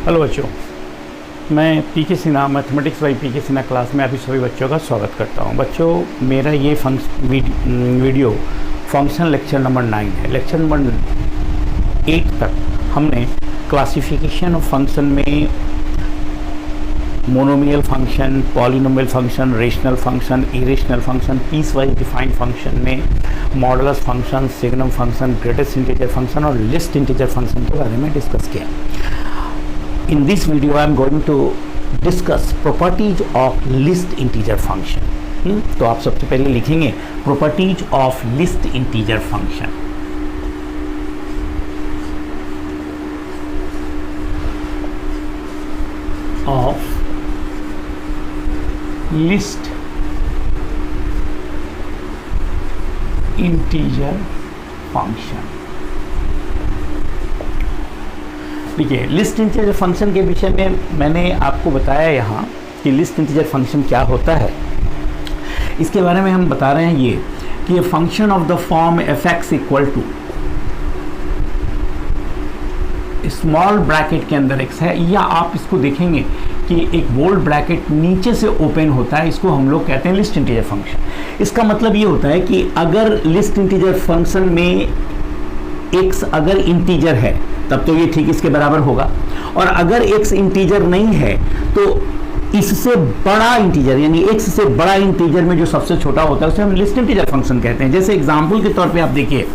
Hello बच्चों, मैं P K Sinha mathematics by P K Sinha class में अभी सभी बच्चों का स्वागत करता हूं। बच्चों, मेरा ये वीडियो फंक्शन लेक्चर नंबर 9 है। लेक्चर नंबर 8 तक हमने क्लासिफिकेशन ऑफ फंक्शन में monomial function, polynomial function, rational function, irrational function, piecewise defined function में modulus function, signum function, greatest integer function और लिस्ट इंटीजर फंक्शन के बारे में discuss किया। In this video I am going to discuss properties of list integer function. तो आप सबसे पहले लिखेंगे properties of list integer function. Of list integer function. देखिए, लिस्ट इंटीजर फंक्शन के विषय में मैंने आपको बताया यहाँ कि लिस्ट इंटीजर फंक्शन क्या होता है। इसके बारे में हम बता रहे हैं ये कि ये function of the form f(x) equal to small bracket के अंदर x है, या आप इसको देखेंगे कि एक बोल्ड ब्रैकेट नीचे से ओपन होता है, इसको हम लोग कहते हैं लिस्ट इंटीजर फंक्शन। इसका मतलब ये होता है कि अगर लिस्ट इंटीजर फंक्शन में x अगर इंटीजर है तब तो ये ठीक इसके बराबर होगा, और अगर x इंटीजर नहीं है तो इससे बड़ा इंटीजर यानी x से बड़ा इंटीजर में जो सबसे छोटा होता है उसे हम लिस्ट इंटीजर फंक्शन कहते हैं। जैसे एग्जांपल के तौर पे आप देखिए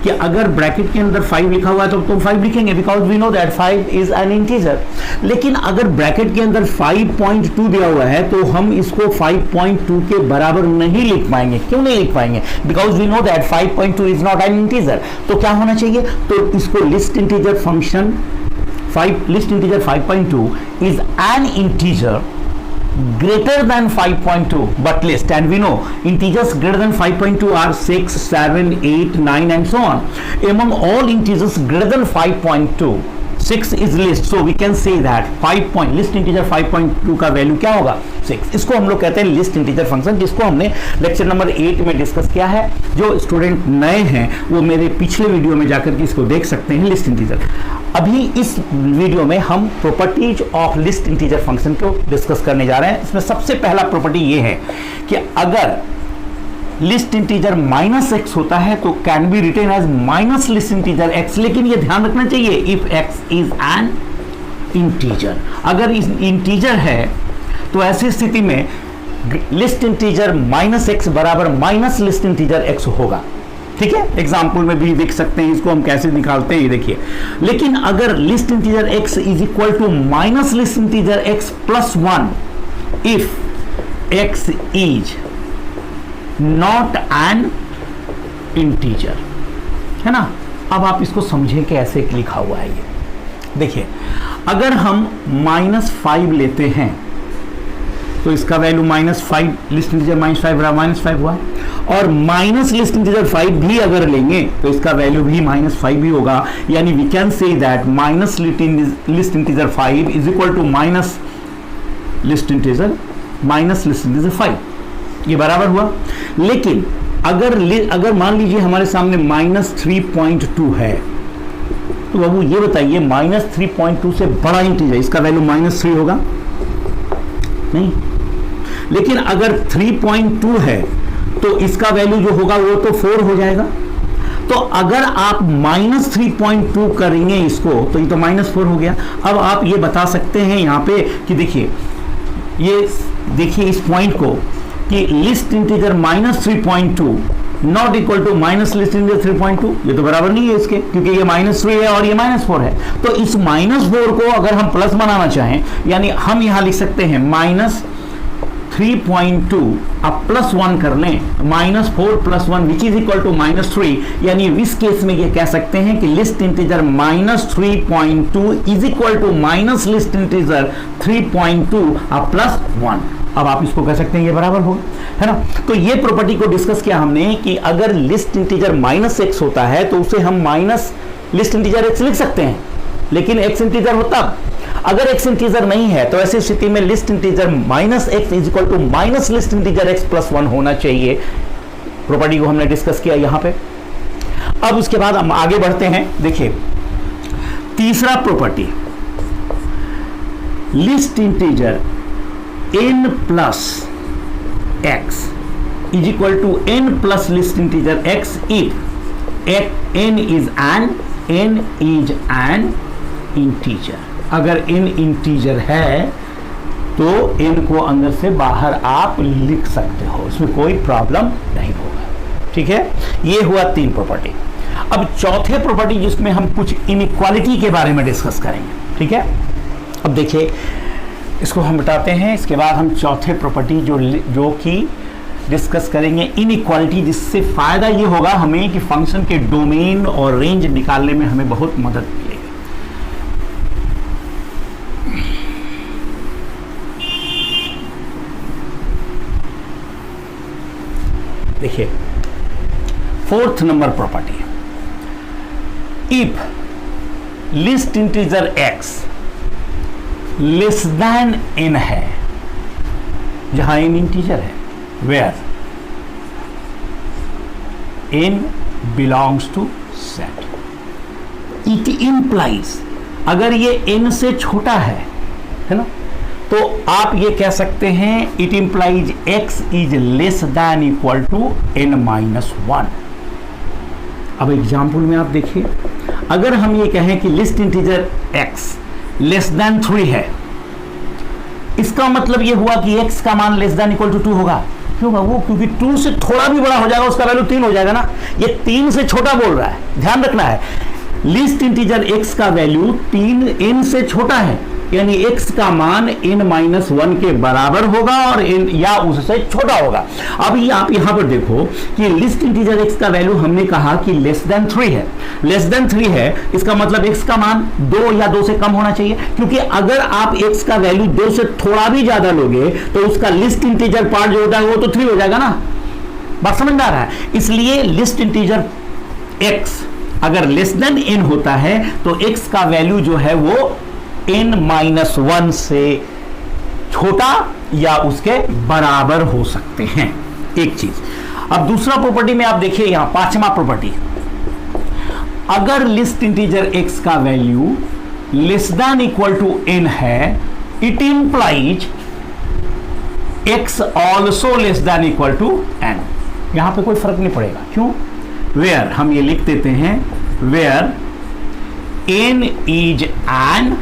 कि अगर ब्रैकेट के अंदर 5 लिखा हुआ है तो तुम 5 लिखेंगे, because we know that 5 is an integer. लेकिन अगर ब्रैकेट के अंदर 5.2 दिया हुआ है तो हम इसको 5.2 के बराबर नहीं लिख पाएंगे। क्यों नहीं लिख पाएंगे? Because we know that 5.2 is not an integer. तो क्या होना चाहिए? तो इसको list integer function list integer 5.2 is an integer greater than 5.2 but list, and we know integers greater than 5.2 are 6, 7, 8, 9 and so on. Among all integers greater than 5.2, 6 is list, so we can say that list integer 5.2 का value क्या होगा? 6। इसको हम लोग कहते हैं list integer function, जिसको हमने लेक्चर नंबर 8 में डिस्कस किया है। जो स्टूडेंट नए हैं वो मेरे पिछले वीडियो में जाकर के इसको देख सकते हैं, लिस्ट इंटीजर। अभी इस वीडियो में हम properties of list integer function को डिस्कस करने जा रहे हैं। इसमें सबसे पहला प्रॉपर्टी ये है कि अगर लिस्ट इंटीजर -x होता है तो can be written as minus list integer x, लेकिन ये ध्यान रखना चाहिए if x is an integer. अगर इस इंटीजर है तो ऐसी स्थिति में लिस्ट इंटीजर -x बराबर माइनस लिस्ट इंटीजर x होगा। ठीक है, एग्जाम्पल में भी देख सकते हैं इसको हम कैसे निकालते हैं, ये देखिए। लेकिन अगर list integer x is equal to minus list integer x plus 1 if x is not an integer, है ना। अब आप इसको समझें कि ऐसे लिखा हुआ है ये देखिए। अगर हम -5 लेते हैं तो इसका वैल्यू -5, लिस्ट इंटीजर -5 हुआ, और माइनस लिस्ट इंटीजर 5 भी अगर लेंगे तो इसका वैल्यू भी -5 भी होगा। यानी we can say that minus list integer 5 is equal to minus list integer 5, ये बराबर हुआ। लेकिन अगर मान लीजिए हमारे सामने -3.2 है, तो बाबू ये बताइए -3.2 से बड़ा इंटीजर इसका वैल्यू -3 होगा? नहीं। लेकिन अगर 3.2 है तो इसका वैल्यू जो होगा वो तो 4 हो जाएगा। तो अगर आप -3.2 करेंगे इसको तो ये तो -4 हो गया। अब आप ये बता सकते हैं यहाँ पे कि देखिए, ये देखिए इस पॉइंट को कि list integer -3.2 not equal to minus list integer 3.2, ये तो बराबर नहीं है इसके, क्योंकि ये -3 है और ये -4 है। तो इस -4 को अगर हम प्लस बनाना चाहें, यानी हम यहां लिख सकते हैं -3.2 अब +1 कर लें, -4 + 1 विच इज इक्वल टू -3। यानी इस केस में ये कह सकते हैं कि list integer -3.2 is equal to minus list integer 3.2 अब +1। अब आप इसको कह सकते हैं ये बराबर होगा, है ना। तो ये प्रॉपर्टी को डिस्कस किया हमने कि अगर लिस्ट इंटीजर -x होता है तो उसे हम माइनस लिस्ट इंटीजर x लिख सकते हैं, लेकिन x इंटीजर होता। अगर x इंटीजर नहीं है तो ऐसी स्थिति में list integer -x is equal to minus list integer x + 1 होना चाहिए। प्रॉपर्टी को हमने डिस्कस किया यहां पे। अब उसके बाद हम आगे बढ़ते हैं। देखिए तीसरा property list integer n plus x is equal to n plus list integer x if n is an integer. अगर n इंटीजर है तो n को अंदर से बाहर आप लिख सकते हो, उसमें कोई प्रॉब्लम नहीं होगा। ठीक है, ये हुआ 3 प्रॉपर्टी। अब चौथे प्रॉपर्टी जिसमें हम कुछ इनइक्वालिटी के बारे में डिस्कस करेंगे। ठीक है, अब देखिए इसको हम बताते हैं, इसके बाद हम चौथे प्रॉपर्टी जो कि डिस्कस करेंगे इनइक्वालिटी, जिससे फायदा ये होगा हमें कि फंक्शन के डोमेन और रेंज निकालने में हमें बहुत मदद मिलेगी। देखिए 4th number property, if list integer x less then n है, जहां n इंटीजर है, where n belongs to set, it implies, अगर ये n से छोटा है ना, तो आप ये कह सकते हैं it implies x is less than equal to n minus 1। अब एग्जाम्पल में आप देखिए, अगर हम ये कहें कि list integer x less then 3 है, इसका मतलब ये हुआ कि x का मान लेस देन इक्वल टू 2 होगा। क्यों होगा वो? क्योंकि 2 से थोड़ा भी बड़ा हो जाएगा, उसका वैल्यू 3 हो जाएगा ना। ये 3 से छोटा बोल रहा है, ध्यान रखना है। लिस्ट इंटीजर x का वैल्यू 3 n से छोटा है, यानी x का मान n माइनस 1 के बराबर होगा और n या उससे छोटा होगा। अब ये आप यहां पर देखो कि लिस्ट इंटीजर x का वैल्यू हमने कहा कि लेस देन 3 है। लेस देन 3 है, इसका मतलब x का मान 2 या 2 से कम होना चाहिए, क्योंकि अगर आप x का वैल्यू 2 से थोड़ा भी ज्यादा लोगे तो उसका लिस्ट इंटीजर पार्ट जो होता है वो तो 3 हो जाएगा ना। बात समझ में आ रहा है? इसलिए लिस्ट इंटीजर x अगर लेस देन n होता है तो x का वैल्यू जो है वो n माइनस 1 से छोटा या उसके बराबर हो सकते हैं। एक चीज। अब दूसरा प्रॉपर्टी में आप देखिए, यहां 5वां प्रॉपर्टी, अगर लिस्ट इंटीजर x का value less than equal to n है, it implies x also less than equal to n। यहां पे कोई फर्क नहीं पड़ेगा। क्यों? वेयर हम ये लिख देते हैं, where n is an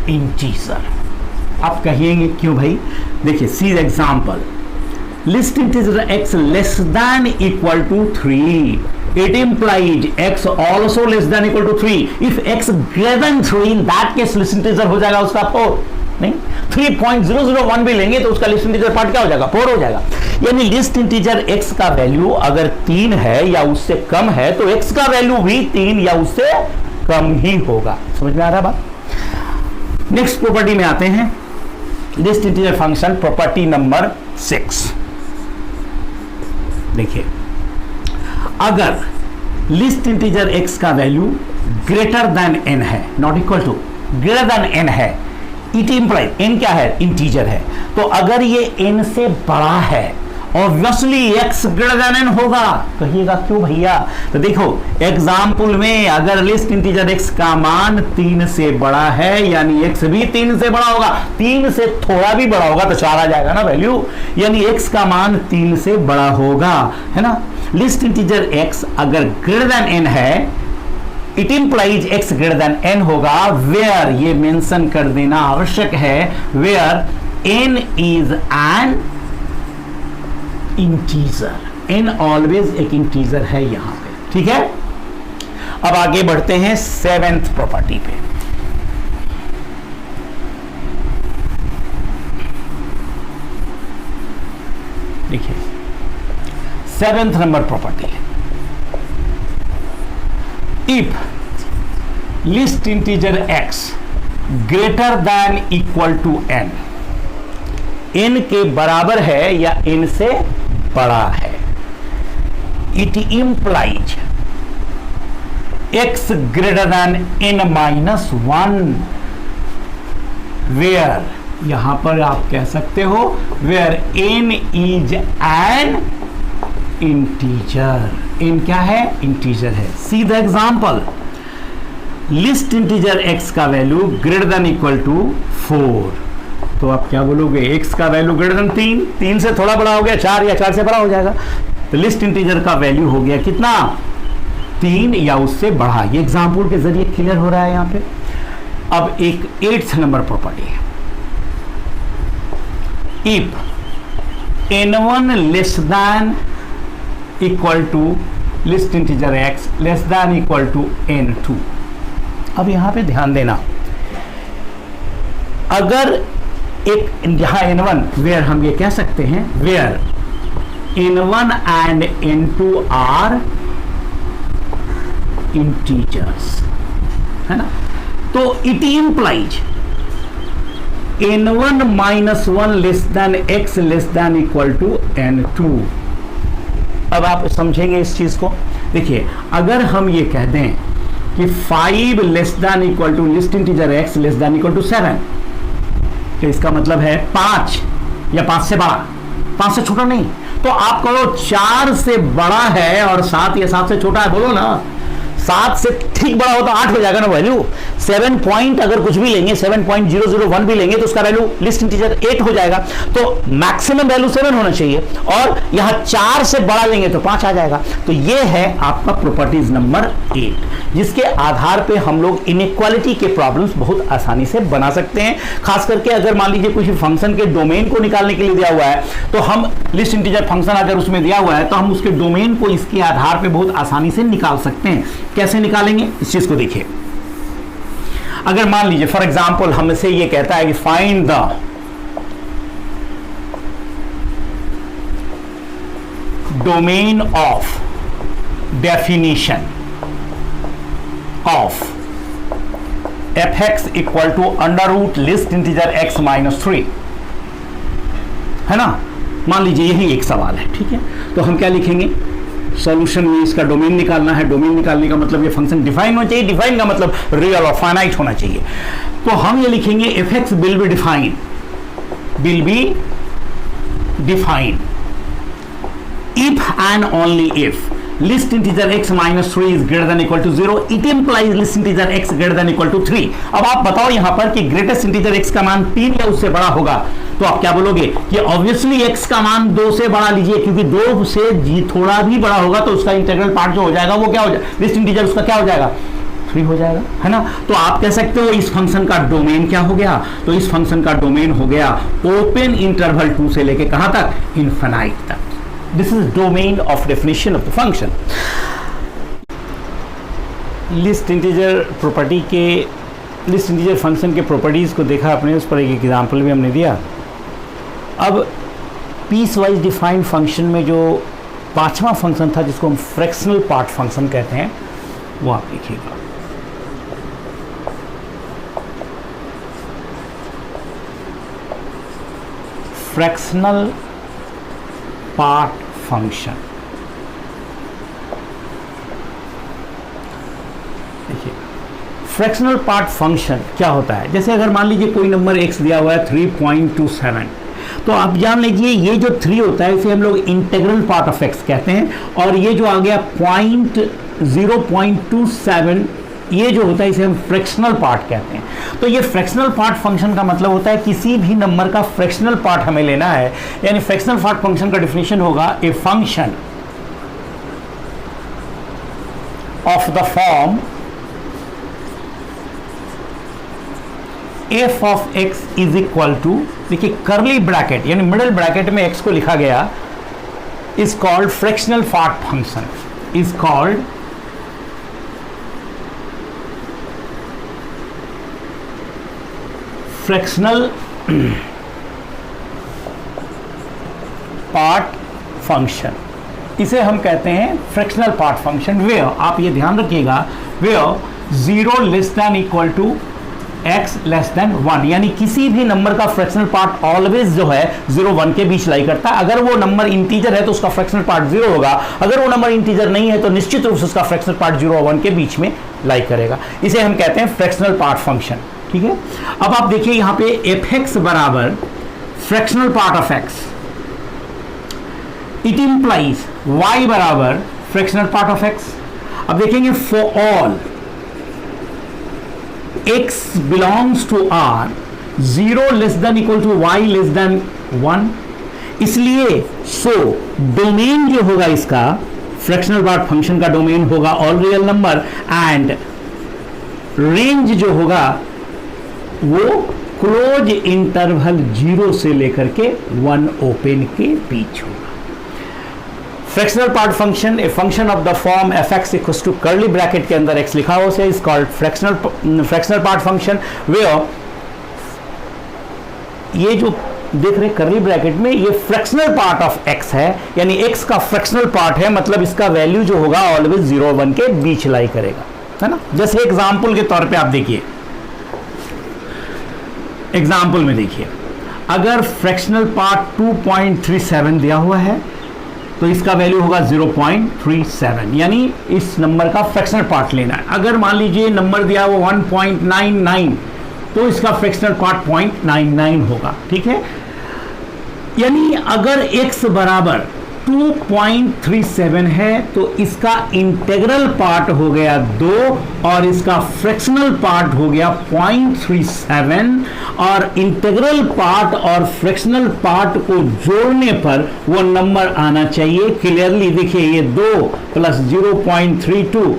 integer. आप कहिएंगे क्यों भाई? देखिए see example, least integer x less than equal to 3, it implies x also less than equal to 3। if x greater than 3 in that case list integer हो जाएगा उसका 4, नहीं 3.001 भी लेंगे तो उसका लिस्ट इंटीजर पार्ट क्या हो जाएगा? 4 हो जाएगा। यानी लिस्ट इंटीजर x का वैल्यू अगर 3 है या उससे कम है तो x का वैल्यू भी 3 या उससे कम ही होगा। समझ में आ रहा है बात? नेक्स्ट प्रॉपर्टी में आते हैं, list integer function property number 6। देखिए, अगर लिस्ट इंटीजर x का वैल्यू ग्रेटर देन n है, not equal to, greater than n है, इट इंप्लाइज, n क्या है? इंटीजर है। तो अगर ये n से बड़ा है, obviously x greater than n होगा। कहिएगा क्यों भैया? तो देखो एग्जाम्पल में अगर लिस्ट इंटीजर x का मान 3 से बड़ा है, यानी x भी 3 से बड़ा होगा, 3 से थोड़ा भी बड़ा होगा तो 4 आ जाएगा ना वैल्यू, यानी x का मान 3 से बड़ा होगा, है ना। लिस्ट इंटीजर x अगर ग्रेटर देन n है, it implies x greater than n होगा, वेयर ये मेंशन कर देना आवश्यक है, where n is an integer. n always एक इंटीजर है यहां पे। ठीक है, अब आगे बढ़ते हैं 7th प्रॉपर्टी पे। देखिए 7th number property, if list integer x greater than equal to n, n के बराबर है या n से बड़ा है, it implies x greater than n minus 1, where यहां पर आप कह सकते हो where n is an integer. n क्या है? इंटीजर है। See the example, list integer x का value greater than equal to 4, तो आप क्या बोलोगे, x का वैल्यू ग्रेटर देन 3, 3 से थोड़ा बड़ा हो गया 4 या 4 से बड़ा हो जाएगा, तो लिस्ट इंटीजर का वैल्यू हो गया कितना, 3 या उससे बढ़ा। ये एग्जाम्पल के जरिए क्लियर हो रहा है यहां पे। अब एक 8th नंबर प्रॉपर्टी है, if n1 less than equal to list integer x less than equal to n2। अब यहां पे ध्यान देना, अगर एक यहां n1 वेयर हम ये कह सकते हैं where n1 and n2 are integers, है ना, तो it implies n1 minus 1 less than x less than equal to n2। अब आप समझेंगे इस चीज को। देखिए, अगर हम ये कह दें कि 5 less than equal to list integer x less than equal to 7, तो इसका मतलब है 5 या 5 से बड़ा, 5 से छोटा नहीं, तो आप कहो 4 से बड़ा है और 7 या 7 से छोटा है, बोलो ना। 7 से ठीक बड़ा हो तो 8 हो जाएगा ना वैल्यू। 7 पॉइंट अगर कुछ भी लेंगे, 7.001 भी लेंगे तो उसका वैल्यू लिस्ट इंटीजर 8 हो जाएगा। तो मैक्सिमम वैल्यू 7 होना चाहिए, और यहां 4 से बड़ा लेंगे तो 5 आ जाएगा। तो ये है आपका प्रॉपर्टीज नंबर 8, जिसके आधार पे हम लोग इनइक्वालिटी के प्रॉब्लम्स बहुत आसानी से बना सकते हैं। खास करके अगर मान लीजिए कुछ फंक्शन के डोमेन को निकालने के लिए दिया हुआ है, तो हम लिस्ट इंटीजर फंक्शन अगर उसमें दिया हुआ है तो हम उसके डोमेन को इसके आधार पे बहुत आसानी से निकाल सकते हैं। कैसे निकालेंगे इस चीज को देखिए। अगर मान लीजिए फॉर एग्जांपल हमसे ये कहता है कि find the domain of definition of fx equal to under root list integer x minus 3, है ना। मान लीजिए यही एक सवाल है, ठीक है। तो हम क्या लिखेंगे, सॉल्यूशन में इसका डोमेन निकालना है। डोमेन निकालने का मतलब ये फंक्शन डिफाइन होना चाहिए, डिफाइन का मतलब रियल और फाइनाइट होना चाहिए। तो हम ये लिखेंगे fx will be define if and only if list integer x minus 3 is greater than equal to 0, it implies list integer x greater than equal to 3। अब आप बताओ यहां पर कि ग्रेटेस्ट इंटीजर x का मान 3 या उससे बड़ा होगा, तो आप क्या बोलोगे कि ऑब्वियसली x का मान 2 से बड़ा लीजिए, क्योंकि 2 से थोड़ा भी बड़ा होगा तो उसका इंटीग्रल पार्ट जो हो जाएगा वो क्या हो जाएगा, लिस्ट इंटीजर उसका क्या हो जाएगा, 3 हो जाएगा, है ना। तो आप कह सकते हो इस फंक्शन का डोमेन क्या हो गया, तो इस फंक्शन का डोमेन हो गया ओपन इंटरवल 2 से लेके कहां तक, इनफिनाइट तक। This is domain of definition of the function। List integer property के, लिस्ट इंटीजर फंक्शन के प्रॉपर्टीज को देखा आपने, उस पर एक एग्जांपल भी हमने दिया। अब पीस वाइज डिफाइंड फंक्शन में जो 5वां फंक्शन था जिसको हम फ्रैक्शनल पार्ट फंक्शन कहते हैं, वो आप लिखिएगा। फ्रैक्शनल पार्ट फंक्शन, देखिए फ्रैक्शनल पार्ट फंक्शन क्या होता है। जैसे अगर मान लीजिए कोई नंबर x दिया हुआ है 3.27, तो आप जान लीजिए ये जो 3 होता है इसे हम लोग इंटीग्रल पार्ट ऑफ x कहते हैं, और ये जो आ गया 0.27 ये जो होता है इसे हम फ्रैक्शनल पार्ट कहते हैं। तो ये फ्रैक्शनल पार्ट फंक्शन का मतलब होता है किसी भी नंबर का फ्रैक्शनल पार्ट हमें लेना है, यानी फ्रैक्शनल पार्ट फंक्शन का डेफिनेशन होगा a function of the form f of x is equal to, देखिए करली ब्रैकेट यानी मिडिल ब्रैकेट में x को लिखा गया, is called fractional part function, is called fractional part function. इसे हम कहते हैं फ्रैक्शनल पार्ट फंक्शन वेयर, आप ये ध्यान रखिएगा, where 0 less than equal to x less than 1, यानी किसी भी नंबर का फ्रैक्शनल पार्ट ऑलवेज जो है 0-1 के बीच लाई करता है। अगर वो नंबर इंटीजर है तो उसका फ्रैक्शनल पार्ट 0 होगा, अगर वो नंबर इंटीजर नहीं है तो निश्चित रूप से उसका फ्रैक्शनल पार्ट 0 और 1 के बीच में लाई करेगा। इसे हम कहते हैं फ्रैक्शनल पार्ट फंक्शन, ठीक है। अब आप देखिए यहां पे fx बराबर fractional part of x, it implies y बराबर फ्रैक्शनल पार्ट ऑफ x। अब देखेंगे for all x belongs to r, 0 less than equal to y less than 1, इसलिए डोमेन जो होगा इसका, फ्रैक्शनल पार्ट फंक्शन का डोमेन होगा all real number, and range जो होगा वो क्लोज इंटरवल 0 से लेकर के 1 ओपन के बीच होगा। Fractional part function, a function of the form F X equals to curly bracket के अंदर x लिखा हो से is called fractional part function, where ये जो देख रहे कर्ली ब्रैकेट में ये फ्रैक्शनल पार्ट ऑफ x है, यानी x का फ्रैक्शनल पार्ट है, मतलब इसका वैल्यू जो होगा ऑलवेज 0 1 के बीच लाई करेगा, है ना। जैसे एग्जांपल के तौर पे आप देखिए, एग्जांपल में देखिए, अगर फ्रैक्शनल पार्ट 2.37 दिया हुआ है तो इसका वैल्यू होगा 0.37, यानी इस नंबर का फ्रैक्शनल पार्ट लेना है। अगर मान लीजिए नंबर दिया वो 1.99 तो इसका फ्रैक्शनल पार्ट 0.99 होगा, ठीक है। यानी अगर x बराबर 2.37 है तो इसका इंटीग्रल पार्ट हो गया 2 और इसका फ्रैक्शनल पार्ट हो गया 0.37, और इंटीग्रल पार्ट और फ्रैक्शनल पार्ट को जोड़ने पर वो नंबर आना चाहिए। क्लियरली देखिए, ये 2 प्लस 0.32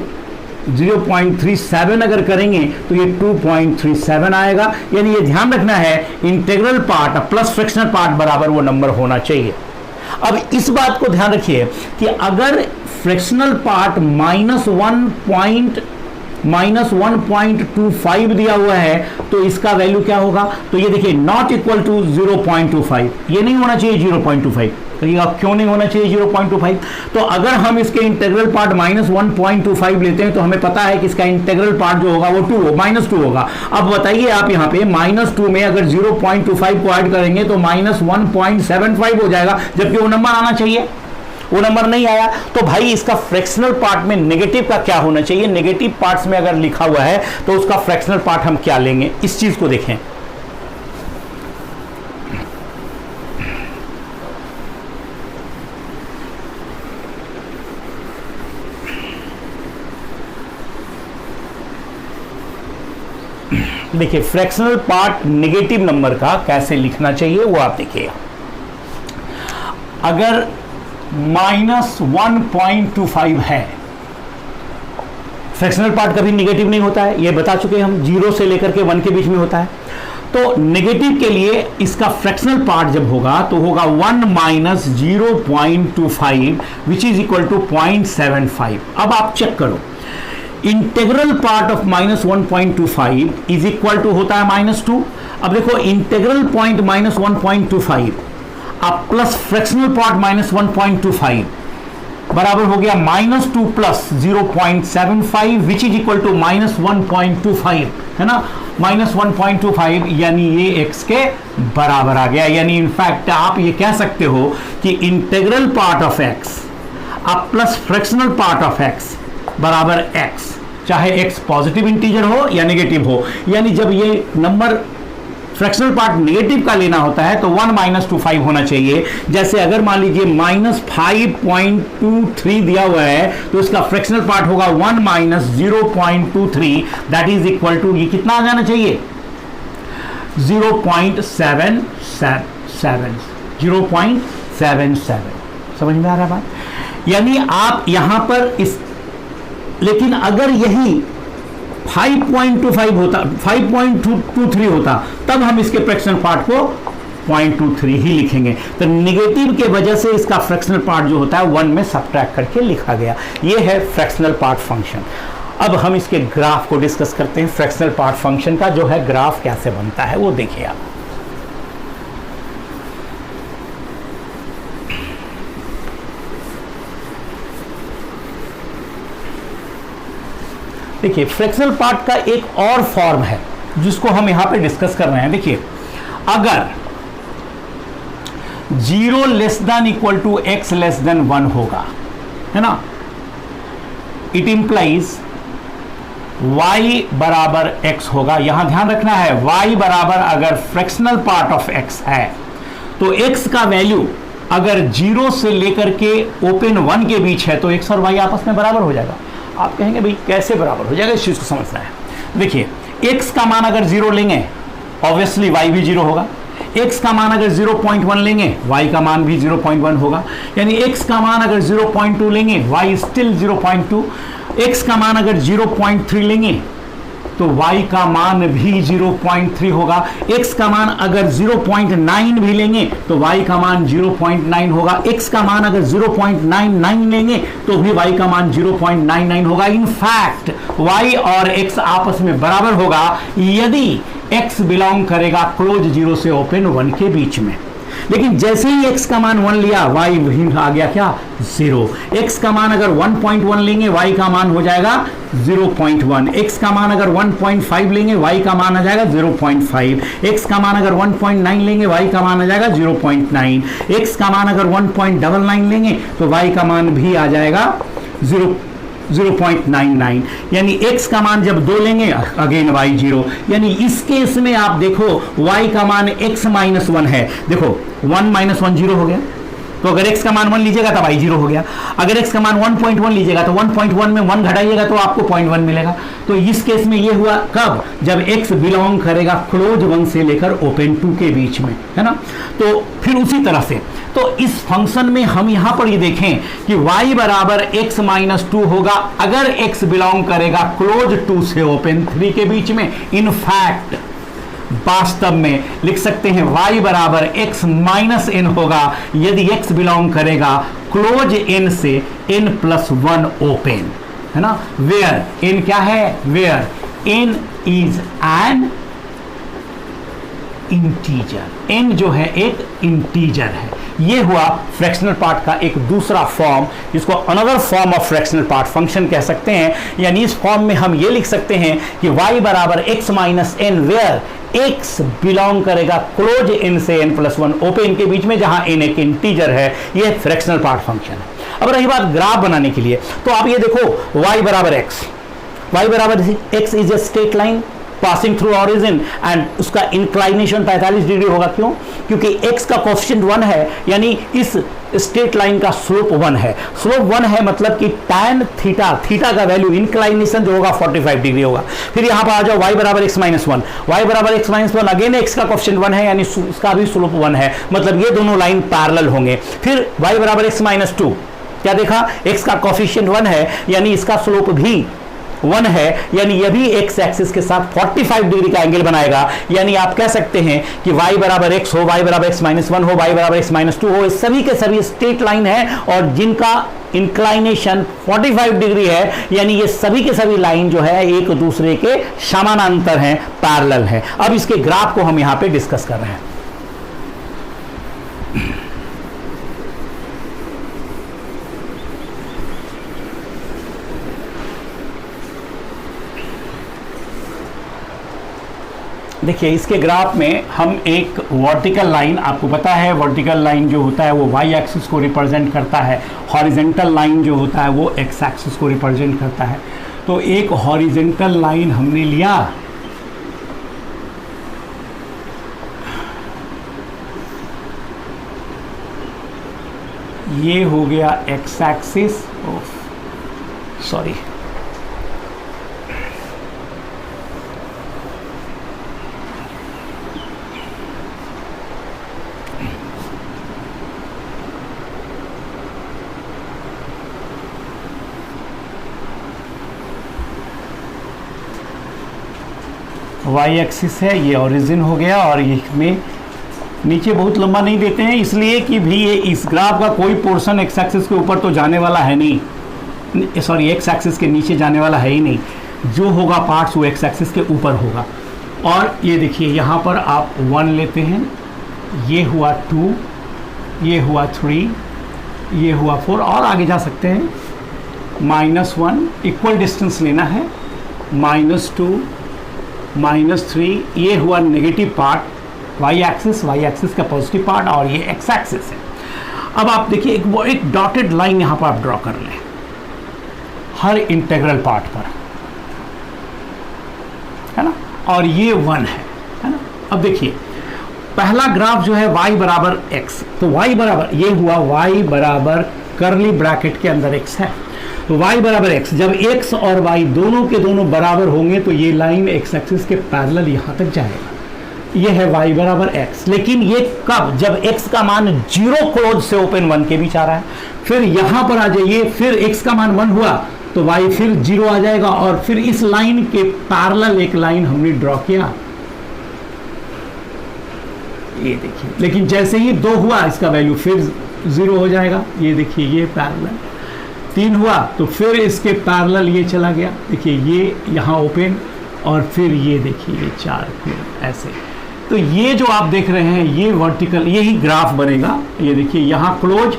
0.37 अगर करेंगे तो ये 2.37 आएगा, यानी ये ध्यान रखना है integral part plus fractional part बराबर वो नंबर होना चाहिए। अब इस बात को ध्यान रखिए कि अगर फ्रैक्शनल पार्ट -1.25 दिया हुआ है तो इसका वैल्यू क्या होगा, तो ये देखिए नॉट इक्वल टू 0.25, ये नहीं होना चाहिए 0.25। कहिएगा क्यों नहीं होना चाहिए 0.25, तो अगर हम इसके इंटीग्रल पार्ट -1.25 लेते हैं तो हमें पता है कि इसका इंटीग्रल पार्ट जो होगा वो -2 होगा। अब बताइए आप यहाँ पे -2 में अगर 0.25 को ऐड करेंगे तो -1.75 हो जाएगा, जबकि वो नंबर आना चाहिए, वो नंबर नहीं आया। तो भाई इसका फ्रैक्शनल पार्ट में नेगेटिव का क्या होना चाहिए, नेगेटिव पार्ट्स में अगर लिखा हुआ है तो उसका फ्रैक्शनल पार्ट हम क्या लेंगे, इस चीज को देखें। देखिए फ्रैक्शनल पार्ट नेगेटिव नंबर का कैसे लिखना चाहिए वो आप देखिए। अगर -1.25 है, फ्रैक्शनल पार्ट कभी नेगेटिव नहीं होता है, ये बता चुके हम, 0 से लेकर के 1 के बीच में होता है। तो नेगेटिव के लिए इसका फ्रैक्शनल पार्ट जब होगा तो होगा 1 - 0.25 विच इज इक्वल टू 0.75। अब आप चेक करो, integral part of -1.25 is equal to होता है -2। अब देखो इंटीग्रल पॉइंट -1.25 अब प्लस फ्रैक्शनल पार्ट -1.25 बराबर हो गया -2 plus 0.75 which is equal to -1.25, है ना, -1.25, यानी ये x के बराबर आ गया। यानी इनफैक्ट आप ये कह सकते हो कि इंटीग्रल पार्ट ऑफ x अब plus fractional part of x बराबर x, चाहे x पॉजिटिव इंटीजर हो या नेगेटिव हो। यानी जब ये नंबर फ्रैक्शनल पार्ट नेगेटिव का लेना होता है तो 1 - 25 होना चाहिए। जैसे अगर मान लीजिए -5.23 दिया हुआ है तो इसका फ्रैक्शनल पार्ट होगा 1 - 0.23, दैट इज इक्वल टू, ये कितना आ जाना चाहिए 0.77। समझ में आ रहा है बात, यानी आप यहां पर इस, लेकिन अगर यही 5.25 होता, 5.23 होता तब हम इसके फ्रैक्शनल पार्ट को 0.23 ही लिखेंगे। तो नेगेटिव के वजह से इसका फ्रैक्शनल पार्ट जो होता है 1 में सब्ट्रैक्ट करके लिखा गया। ये है फ्रैक्शनल पार्ट फंक्शन। अब हम इसके ग्राफ को डिस्कस करते हैं। फ्रैक्शनल पार्ट फंक्शन का जो है ग्राफ कैसे बनता है वो देखिए आप। देखिए फ्रैक्शनल पार्ट का एक और फॉर्म है जिसको हम यहां पे डिस्कस कर रहे हैं। देखिए अगर 0 less than equal to x less than 1 होगा, है ना, इट इंप्लाइज y बराबर x होगा। यहां ध्यान रखना है y बराबर अगर फ्रैक्शनल पार्ट ऑफ x है तो x का वैल्यू अगर 0 से लेकर के ओपन 1 के बीच है तो x और y आपस में बराबर हो जाएगा। आप कहेंगे भाई कैसे बराबर हो जाएगा, इस चीज को समझना है। देखिए x का मान अगर 0 लेंगे ऑब्वियसली y भी 0 होगा, x का मान अगर 0.1 लेंगे y का मान भी 0.1 होगा, यानी x का मान अगर 0.2 लेंगे y स्टिल 0.2, x का मान अगर 0.3 लेंगे तो y का मान भी 0.3 होगा, x का मान अगर 0.9 भी लेंगे तो y का मान 0.9 होगा, x का मान अगर 0.99 लेंगे तो भी y का मान 0.99 होगा। इन फैक्ट y और x आपस में बराबर होगा यदि x बिलोंग करेगा क्लोज 0 से ओपन 1 के बीच में। लेकिन जैसे ही x का मान 1 लिया y वहीं आ गया क्या 0, x का मान अगर 1.1 लेंगे y का मान हो जाएगा 0.1, x का मान अगर 1.5 लेंगे y का मान आ जाएगा 0.5, x का मान अगर 1.9 लेंगे y का मान आ जाएगा 0.9, x का मान अगर 1.99 लेंगे तो y का मान भी आ जाएगा 0.99, यानी x का मान जब 2 लेंगे अगेन y 0, यानी इस केस में आप देखो y का मान x माइनस 1 है, देखो 1 माइनस 1 0 हो गया, तो अगर x का मान 1 लीजिएगा तो y 0 हो गया, अगर x का मान 1.1 लीजिएगा तो 1.1 में 1 घटाइएगा तो आपको 0.1 मिलेगा। तो इस केस में ये हुआ कब, जब x बिलोंग करेगा क्लोज 1 से लेकर ओपन 2 के बीच में, है ना। तो फिर उसी तरह से तो इस फंक्शन में हम यहां पर ये देखें कि y बराबर x माइनस 2 होगा अगर x बिलोंग करेगा क्लोज 2 से ओपन 3 के बीच में। इन फैक्ट वास्तव में लिख सकते हैं y बराबर x माइनस n होगा यदि x बिलोंग करेगा क्लोज n से n प्लस 1 ओपन, है ना। वेयर n क्या है, where n is an integer, n जो है एक इंटीजर है। ये हुआ फ्रैक्शनल पार्ट का एक दूसरा फॉर्म, जिसको another form of fractional part function कह सकते हैं। यानी इस फॉर्म में हम ये लिख सकते हैं कि y बराबर x minus n where x belong करेगा क्लोज n से n प्लस 1 ओपन के बीच में, जहां n एक इंटीजर है। ये फ्रैक्शनल पार्ट फंक्शन है। अब रही बात ग्राफ बनाने के लिए, तो आप ये देखो y बराबर x is a straight line passing through origin and उसका इंक्लाइनेशन 45 डिग्री होगा। क्यों? क्योंकि x का कोएफिशिएंट 1 है, यानी इस स्ट्रेट लाइन का स्लोप 1 है। स्लोप 1 है मतलब कि tan थीटा का वैल्यू इंक्लाइनेशन जो होगा 45 डिग्री होगा। फिर यहां पर आ जाओ y बराबर x माइनस 1, y बराबर x माइनस 1 अगेन x का कोएफिशिएंट 1 है, यानी इसका भी स्लोप 1 है, मतलब ये दोनों लाइन पैरेलल होंगे। फिर y बराबर x माइनस 2, क्या देखा, x का कोएफिशिएंट 1 है, यानी इसका स्लोप भी 1 है, यानी यह भी x एक्सिस के साथ 45 डिग्री का एंगल बनाएगा। यानी आप कह सकते हैं कि y बराबर x हो, y बराबर x माइनस 1 हो, y बराबर x माइनस 2 हो, सभी के सभी स्ट्रेट लाइन है और जिनका इंक्लाइनेशन 45 डिग्री है, यानी ये सभी के सभी लाइन जो है एक दूसरे के समानांतर हैं, पैरेलल है। अब इसके ग्राफ को हम यहां पे डिस्कस कर रहे हैं। देखिए इसके ग्राफ में हम एक वर्टिकल लाइन, आपको पता है वर्टिकल लाइन जो होता है वो y एक्सिस को रिप्रेजेंट करता है, हॉरिजॉन्टल लाइन जो होता है वो x एक्सिस को रिप्रेजेंट करता है। तो एक हॉरिजॉन्टल लाइन हमने लिया, ये हो गया x axis, sorry y axis है, ये ओरिजिन हो गया और इसमें नीचे बहुत लंबा नहीं देते हैं इसलिए कि भी ये इस ग्राफ का कोई पोर्शन x एक्सिस के ऊपर तो जाने वाला है नहीं, सॉरी x एक्सिस के नीचे जाने वाला है ही नहीं, जो होगा पार्ट्स वो x एक्सिस के ऊपर होगा। और ये देखिए यहाँ पर आप 1 लेते हैं, ये हुआ 2, ये हुआ 3, ये हुआ 4 और आगे जा सकते हैं, -1 इक्वल डिस्टेंस लेना है, -2 -3, ये हुआ नेगेटिव पार्ट y एक्सिस का पॉजिटिव पार्ट और ये x एक्सिस है। अब आप देखिए एक डॉटेड लाइन यहाँ पर आप ड्रॉ कर लें हर इंटीग्रल पार्ट पर, है ना, और ये 1 है ना। अब देखिए पहला ग्राफ जो है y बराबर x, तो y बराबर ये हुआ y बराबर कर्ली ब्रैकेट के अंदर x है। तो y बराबर x, जब x और y दोनों के दोनों बराबर होंगे तो ये लाइन x एक्सिस के पैरेलल यहां तक जाएगा, ये है y बराबर x। लेकिन ये कब? जब x का मान 0 क्लोज से ओपन 1 के बीच आ रहा है। फिर यहां पर आ जाइए, फिर x का मान 1 हुआ तो y फिर 0 आ जाएगा, और फिर इस लाइन के पैरेलल एक लाइन हमने ड्रॉ किया, ये देखिए। लेकिन जैसे ही 2 हुआ इसका वैल्यू फिर 0 हो जाएगा, ये देखिए, ये पैरेलल। 3 हुआ तो फिर इसके पैरेलल ये चला गया, देखिए ये यहाँ ओपन, और फिर ये देखिए ये 4, फिर ऐसे। तो ये जो आप देख रहे हैं ये वर्टिकल, यही ग्राफ बनेगा। ये देखिए यहाँ क्लोज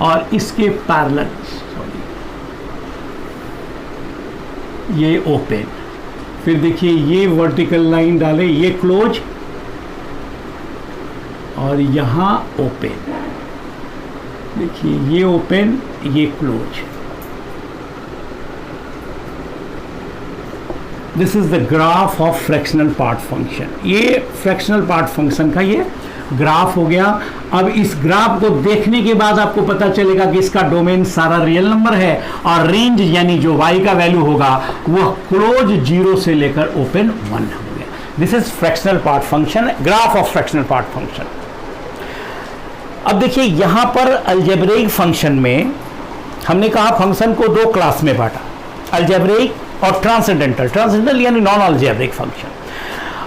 और इसके पैरेलल, ये ओपन। फिर देखिए ये वर्टिकल लाइन डाले, ये क्लोज और यहाँ ओपन, देखिए ये ओपन, ये close. This is the graph of fractional part function. ये फ्रैक्शनल पार्ट फंक्शन का ये ग्राफ हो गया। अब इस ग्राफ को देखने के बाद आपको पता चलेगा कि इसका डोमेन सारा रियल नंबर है, और रेंज यानी जो y का वैल्यू होगा वो क्लोज 0 से लेकर ओपन 1 हो गया। This is fractional part function, graph of fractional part function. अब देखिए यहां पर अलजेब्रिक फंक्शन में हमने कहा फंक्शन को 2 क्लास में बांटा, अलजेब्रिक और ट्रांसेंडेंटल। ट्रांसेंडेंटल यानी non algebraic function.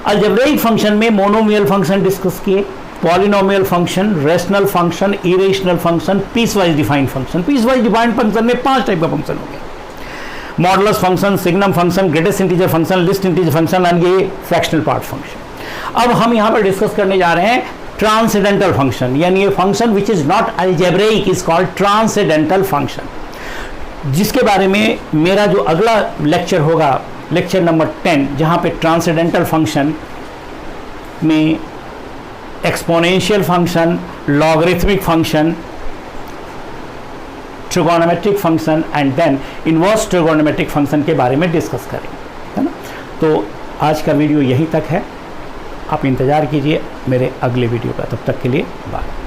Algebraic function में मोनोमियल फंक्शन डिस्कस किए, polynomial function, rational function, irrational function, piecewise defined function. Piecewise defined function में 5 टाइप का फंक्शन हो गया, modulus function, signum function, greatest integer function, list integer function, and ये fractional part function. अब हम यहां पर डिस्कस करने जा रहे हैं ट्रांसेंडेंटल फंक्शन, यानी ये function which is not algebraic is called transcendental function, जिसके बारे में मेरा जो अगला लेक्चर होगा, लेक्चर नंबर 10, जहां पे ट्रांसेंडेंटल फंक्शन में exponential function, logarithmic function, trigonometric function and then inverse trigonometric function के बारे में डिस्कस करेंगे, है ना। तो आज का वीडियो यहीं तक है, आप इंतज़ार कीजिए मेरे अगले वीडियो का। तब तक के लिए बाय।